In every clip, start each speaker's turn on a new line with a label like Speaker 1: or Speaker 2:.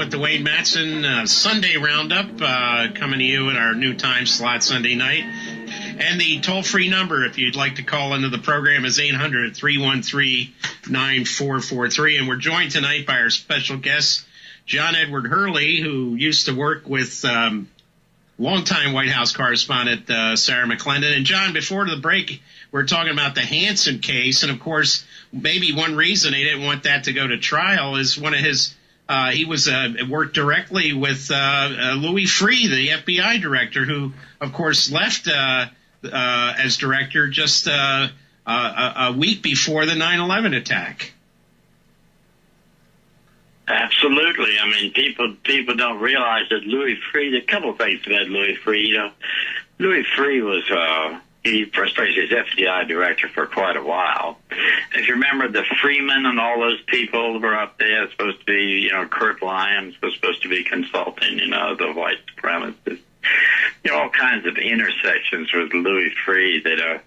Speaker 1: with the Wayne Madsen Sunday Roundup, coming to you at our new time slot Sunday night. And the toll-free number, if you'd like to call into the program, is 800-313-9443. And we're joined tonight by our special guest, John Edward Hurley, who used to work with longtime White House correspondent Sarah McClendon. And, John, before the break, we're talking about the Hansen case. And, of course, maybe one reason they didn't want that to go to trial is one of his he worked directly with Louis Freeh, the FBI director, who, of course, left as director just a week before the 9/11 attack.
Speaker 2: Absolutely. I mean, people don't realize that Louis Freeh, a couple of things about Louis Freeh. You know, Louis Freeh was he first was his FBI director for quite a while. If you remember, the Freeman and all those people were up there, supposed to be, you know, Kurt Lyons was supposed to be consulting, you know, the white supremacists. You know, all kinds of intersections with Louis Freeh that are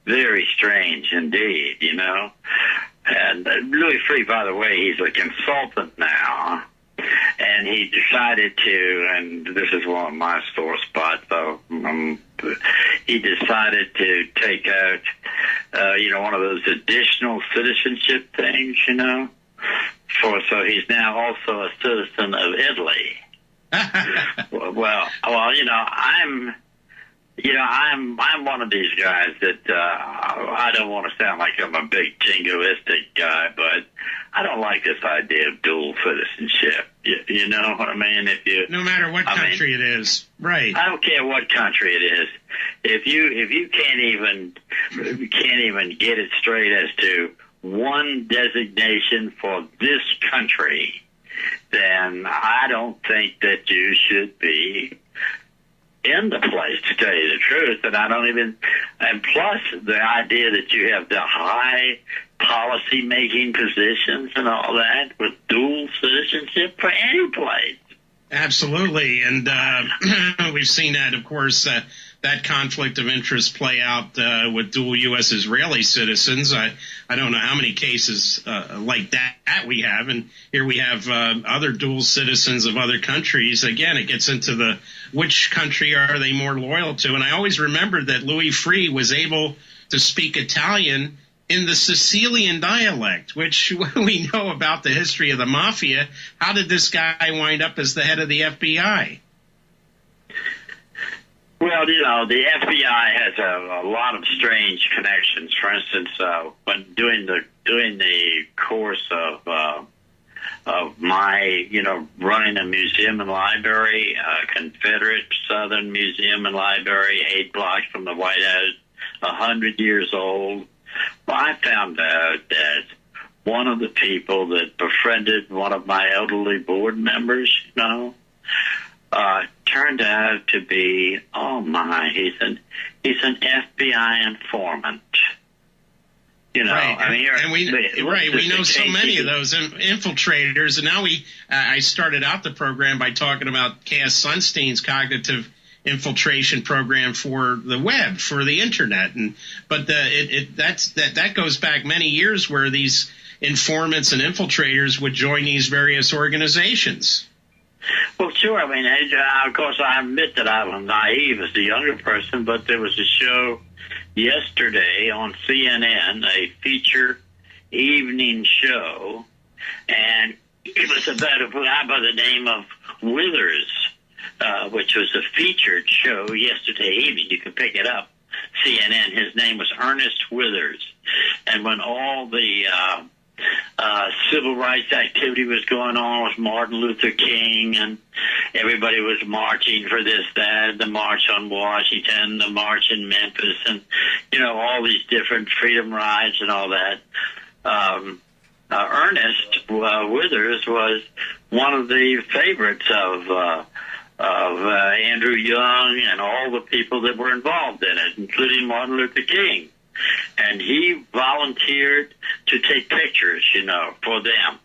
Speaker 2: very strange indeed, you know. And Louis Freeh, by the way, he's a consultant now. And he decided to, and this is one of my sore spots, though, he decided to take out, you know, one of those additional citizenship things, you know. So he's now also a citizen of Italy. well, you know, I'm one of these guys that I don't want to sound like I'm a big jingoistic guy, but I don't like this idea of dual citizenship. You know what I mean?
Speaker 1: No matter what country it is, right?
Speaker 2: I don't care what country it is. If you can't even get it straight as to one designation for this country, then I don't think that you should be in the place, to tell you the truth. And I don't even, and plus the idea that you have the high policy making positions and all that with dual citizenship for any place.
Speaker 1: Absolutely. And we've seen that, of course, that conflict of interest play out with dual U.S. Israeli citizens. I don't know how many cases like that we have. And here we have other dual citizens of other countries. Again, it gets into which country are they more loyal to. And I always remembered that Louis Freeh was able to speak Italian in the Sicilian dialect, which we know about the history of the mafia. How did this guy wind up as the head of the FBI?
Speaker 2: Well, you know, the FBI has a lot of strange connections. For instance, when doing the course of my, you know, running a museum and library, Confederate Southern Museum and Library, 8 blocks from the White House, 100 years old. Well, I found out that one of the people that befriended one of my elderly board members, you know, turned out to be, he's an FBI informant. You know,
Speaker 1: right.
Speaker 2: I mean,
Speaker 1: we know so many of those infiltrators, and now I started out the program by talking about Cass Sunstein's cognitive infiltration program for the web, for the internet, but that goes back many years where these informants and infiltrators would join these various organizations.
Speaker 2: Well, sure. I mean, of course, I admit that I was naive as a younger person, but there was a show yesterday on CNN, a feature evening show, and it was about a guy by the name of Withers, which was a featured show yesterday evening. You can pick it up, CNN. His name was Ernest Withers. And when all the civil rights activity was going on with Martin Luther King, and everybody was marching for this, that, the March on Washington, the March in Memphis, and, you know, all these different freedom rides and all that. Ernest Withers was one of the favorites of Andrew Young and all the people that were involved in it, including Martin Luther King. And he volunteered to take pictures, you know, for them,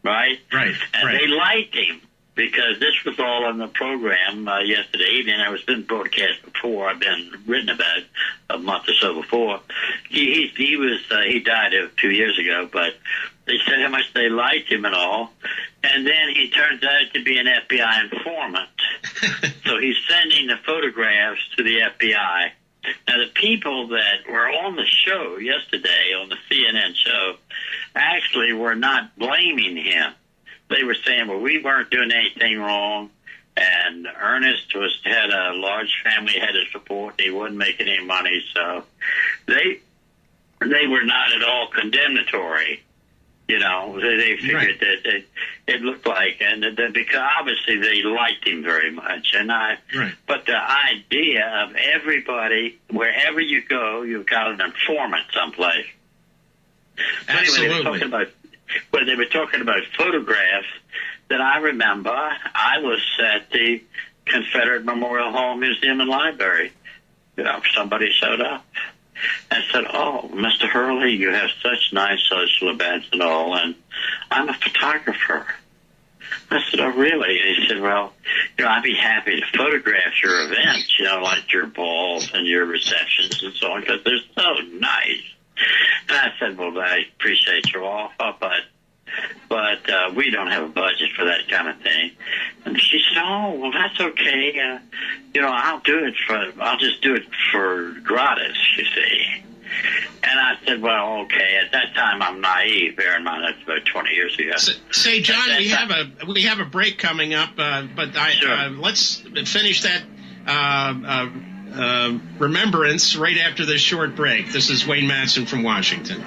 Speaker 2: right?
Speaker 1: Right.
Speaker 2: And
Speaker 1: right.
Speaker 2: they liked him. because this was all on the program yesterday evening. It was been broadcast before. I've been written about a month or so before. He died 2 years ago, but they said how much they liked him and all. And then he turns out to be an FBI informant. So he's sending the photographs to the FBI. Now, the people that were on the show yesterday, on the CNN show, actually were not blaming him. They were saying, well, we weren't doing anything wrong, and Ernest had a large family, had his support. He wasn't making any money, so they were not at all condemnatory. You know, they figured that it looked like, and that because obviously they liked him very much. But the idea of everybody, wherever you go, you've got an informant someplace.
Speaker 1: Absolutely.
Speaker 2: Anyway, they were talking about photographs that I remember. I was at the Confederate Memorial Hall Museum and Library. You know, somebody showed up and said, "Oh, Mr. Hurley, you have such nice social events and all, and I'm a photographer." I said, "Oh, really?" And he said, "Well, you know, I'd be happy to photograph your events, you know, like your balls and your receptions and so on, because they're so nice." And I said, "Well, I appreciate your offer, but we don't have a budget for that kind of thing." And she said, "Oh, well, that's okay. You know, I'll just do it for gratis, you see." And I said, "Well, okay." At that time, I'm naive. Bear in mind, that's about 20 years ago.
Speaker 1: Say, John, we have a break coming up, but
Speaker 2: Sure.
Speaker 1: Let's finish that remembrance right after this short break. This is Wayne Madsen from Washington.